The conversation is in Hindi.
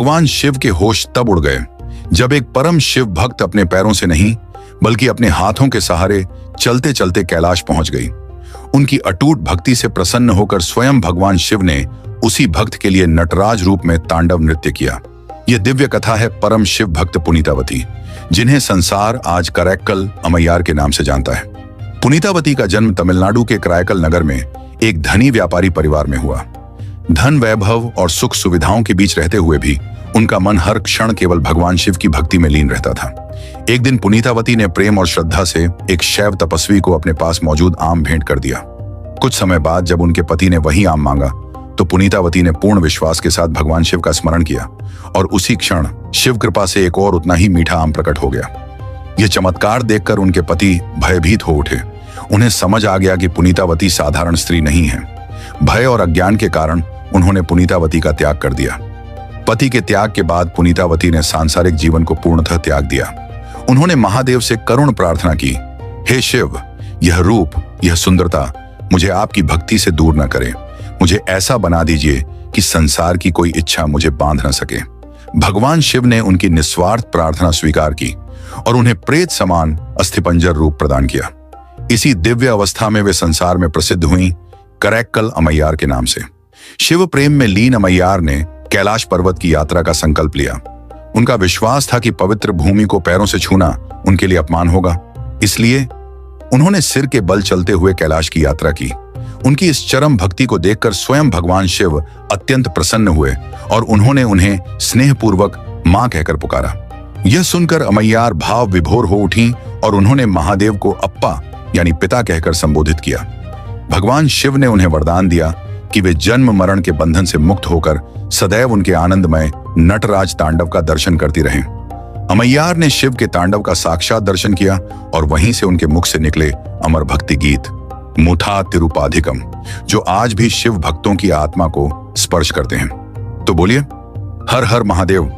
भगवान शिव के होश तब उड़ गए जब एक परम शिव भक्त अपने पैरों से नहीं बल्कि अपने हाथों के सहारे चलते चलते कैलाश पहुंच गई। उनकी अटूट भक्ति से प्रसन्न होकर स्वयं भगवान शिव ने उसी भक्त के लिए नटराज रूप में तांडव नृत्य किया। यह दिव्य कथा है परम शिव भक्त पुनीतावती, जिन्हें संसार आज करैक्कल अमैयार के नाम से जानता है। पुनीतावती का जन्म तमिलनाडु के कराईकल नगर में एक धनी व्यापारी परिवार में हुआ। धन, वैभव और सुख सुविधाओं के बीच रहते हुए भी उनका मन हर क्षण केवल भगवान शिव की भक्ति में लीन रहता था। एक दिन पुनीतावती ने प्रेम और श्रद्धा से एक शैव तपस्वी को अपने पास मौजूद आम भेंट कर दिया। कुछ समय बाद जब उनके पति ने वही आम मांगा तो पुनीतावती ने पूर्ण विश्वास के साथ भगवान शिव का स्मरण किया और उसी क्षण शिव कृपा से एक और उतना ही मीठा आम प्रकट हो गया। यह चमत्कार देखकर उनके पति भयभीत हो उठे। उन्हें समझ आ गया कि पुनीतावती साधारण स्त्री नहीं है। भय और अज्ञान के कारण उन्होंने पुनीतावती का त्याग कर दिया। पति के त्याग के बाद पुनीतावती ने सांसारिक जीवन को पूर्णतः त्याग दिया। उन्होंने महादेव से करुण प्रार्थना की, हे शिव, यह रूप, यह सुंदरता मुझे आपकी भक्ति से दूर न करे। मुझे ऐसा बना दीजिए कि संसार की कोई इच्छा मुझे बांध न सके। भगवान शिव ने उनकी निस्वार्थ प्रार्थना स्वीकार की और उन्हें प्रेत समान अस्थिपंजर रूप प्रदान किया। इसी दिव्य अवस्था में वे संसार में प्रसिद्ध हुई करैक्कल अमैयार के नाम से। शिव प्रेम में लीन अमैयार ने कैलाश पर्वत की यात्रा का संकल्प लिया। उनका विश्वास था कि पवित्र भूमि को पैरों से छूना उनके लिए अपमान होगा, इसलिए उन्होंने सिर के बल चलते हुए कैलाश की यात्रा की। उनकी इस चरम भक्ति को देखकर स्वयं भगवान शिव अत्यंत प्रसन्न हुए और उन्होंने उन्हें स्नेहपूर्वक मां कहकर पुकारा। यह सुनकर अमैयार भाव विभोर हो उठी और उन्होंने महादेव को अप्पा यानी पिता कहकर संबोधित किया। भगवान शिव ने उन्हें वरदान दिया कि वे जन्म मरण के बंधन से मुक्त होकर सदैव उनके आनंदमय नटराज तांडव का दर्शन करती रहें। अमैयार ने शिव के तांडव का साक्षात दर्शन किया और वहीं से उनके मुख से निकले अमर भक्ति गीत मुठा तिरुपाधिकम, जो आज भी शिव भक्तों की आत्मा को स्पर्श करते हैं। तो बोलिए, हर हर महादेव।